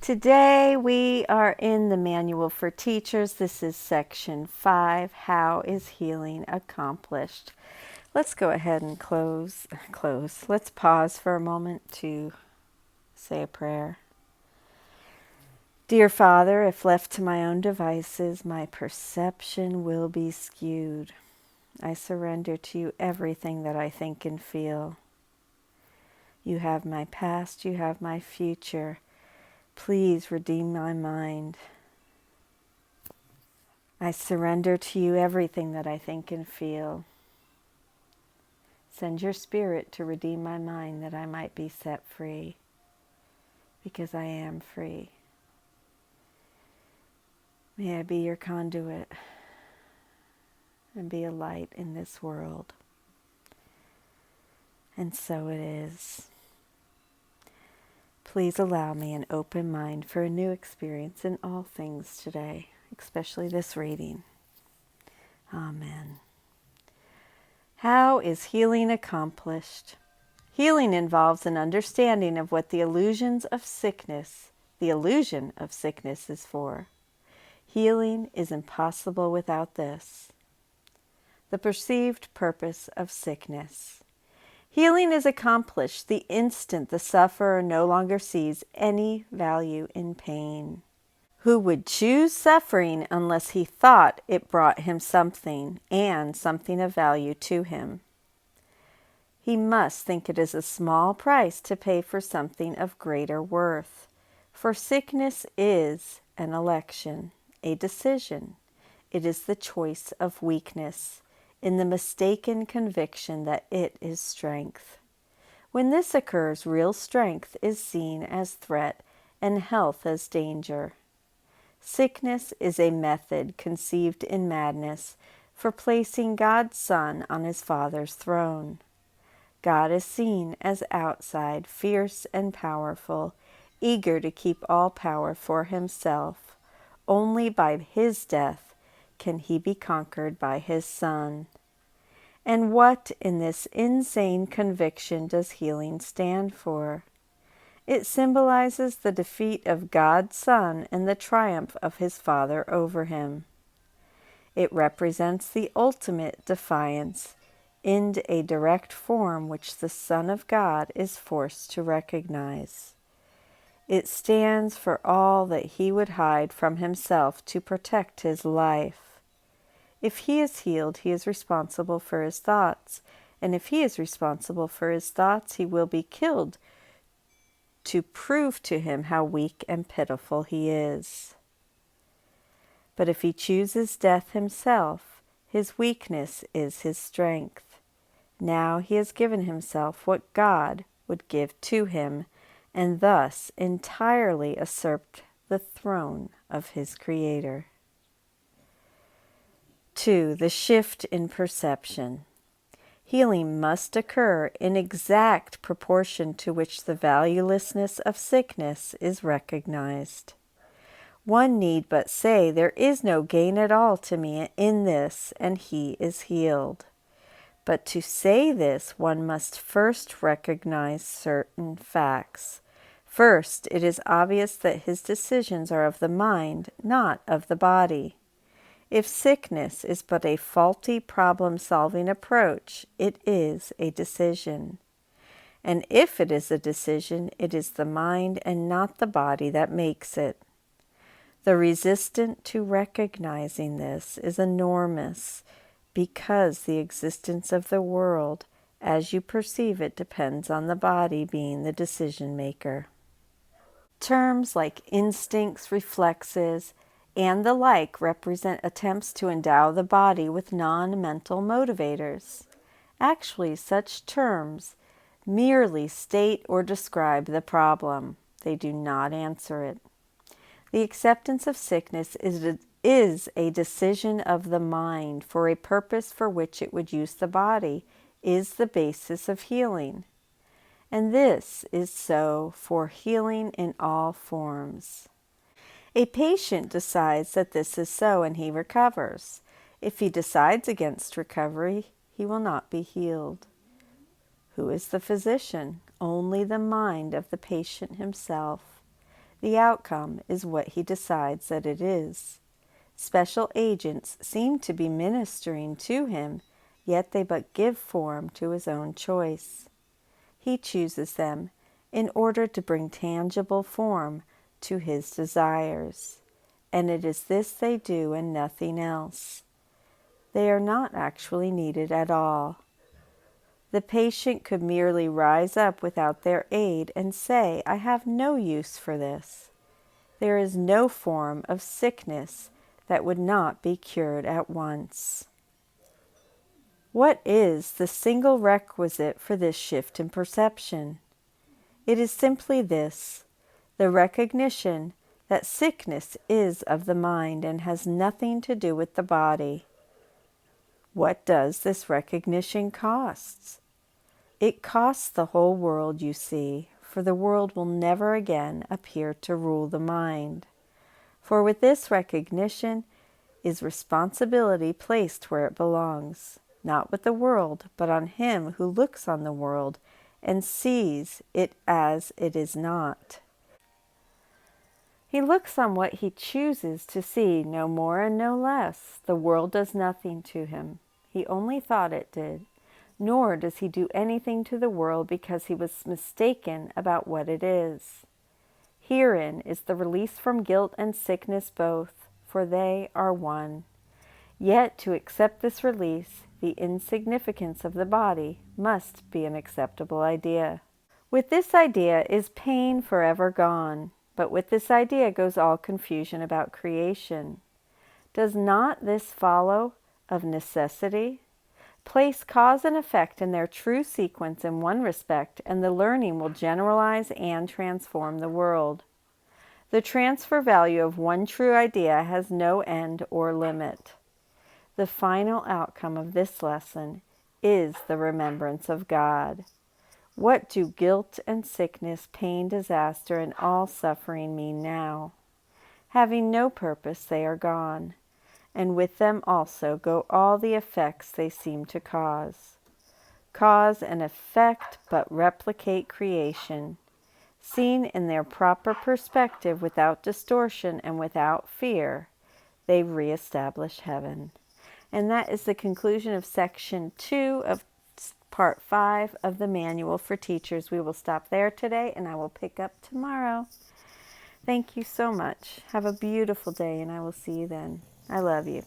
Today we are in the Manual for Teachers. This is section 5, How is Healing Accomplished? Let's go ahead and close. Let's pause for a moment to say a prayer. Dear Father, if left to my own devices, my perception will be skewed. I surrender to you everything that I think and feel. You have my past, you have my future. Please redeem my mind. I surrender to you everything that I think and feel. Send your Spirit to redeem my mind that I might be set free, because I am free. May I be your conduit and be a light in this world. And so it is. Please allow me an open mind for a new experience in all things today, especially this reading. Amen. How is healing accomplished? Healing involves an understanding of what the illusion of sickness is for. Healing is impossible without this. The perceived purpose of sickness. Healing is accomplished the instant the sufferer no longer sees any value in pain. Who would choose suffering unless he thought it brought him something, and something of value to him? He must think it is a small price to pay for something of greater worth. For sickness is an election, a decision. It is the choice of weakness, in the mistaken conviction that it is strength. When this occurs, real strength is seen as threat and health as danger. Sickness is a method conceived in madness for placing God's Son on his Father's throne. God is seen as outside, fierce and powerful, eager to keep all power for himself. Only by his death can he be conquered by his Son. And what in this insane conviction does healing stand for? It symbolizes the defeat of God's Son and the triumph of his Father over him. It represents the ultimate defiance in a direct form which the Son of God is forced to recognize. It stands for all that he would hide from himself to protect his life. If he is healed, he is responsible for his thoughts, and if he is responsible for his thoughts, he will be killed to prove to him how weak and pitiful he is. But if he chooses death himself, his weakness is his strength. Now he has given himself what God would give to him, and thus entirely usurped the throne of his Creator. 2. The shift in perception. Healing must occur in exact proportion to which the valuelessness of sickness is recognized. One need but say, there is no gain at all to me in this, and he is healed. But to say this, one must first recognize certain facts. First, it is obvious that his decisions are of the mind, not of the body. If sickness is but a faulty problem-solving approach, it is a decision. And if it is a decision, it is the mind and not the body that makes it. The resistance to recognizing this is enormous, because the existence of the world, as you perceive it, depends on the body being the decision maker. Terms like instincts, reflexes, and the like represent attempts to endow the body with non-mental motivators. Actually, such terms merely state or describe the problem. They do not answer it. The acceptance of sickness is a decision of the mind for a purpose for which it would use the body, is the basis of healing. And this is so for healing in all forms. A patient decides that this is so and he recovers. If he decides against recovery, he will not be healed. Who is the physician? Only the mind of the patient himself. The outcome is what he decides that it is. Special agents seem to be ministering to him, yet they but give form to his own choice. He chooses them in order to bring tangible form to his desires, and it is this they do and nothing else. They are not actually needed at all. The patient could merely rise up without their aid and say, "I have no use for this." There is no form of sickness that would not be cured at once. What is the single requisite for this shift in perception? It is simply this: the recognition that sickness is of the mind and has nothing to do with the body. What does this recognition cost? It costs the whole world, you see, for the world will never again appear to rule the mind. For with this recognition is responsibility placed where it belongs, not with the world, but on him who looks on the world and sees it as it is not. He looks on what he chooses to see, no more and no less. The world does nothing to him. He only thought it did. Nor does he do anything to the world because he was mistaken about what it is. Herein is the release from guilt and sickness both, for they are one. Yet to accept this release, the insignificance of the body must be an acceptable idea. With this idea is pain forever gone, but with this idea goes all confusion about creation. Does not this follow of necessity? Place cause and effect in their true sequence in one respect, and the learning will generalize and transform the world. The transfer value of one true idea has no end or limit. The final outcome of this lesson is the remembrance of God. What do guilt and sickness, pain, disaster, and all suffering mean now? Having no purpose, they are gone, and with them also go all the effects they seem to cause. Cause and effect but replicate creation. Seen in their proper perspective, without distortion and without fear, they reestablish heaven. And that is the conclusion of section 2 of part 5 of the Manual for Teachers. We will stop there today, and I will pick up tomorrow. Thank you so much. Have a beautiful day, and I will see you then. I love you.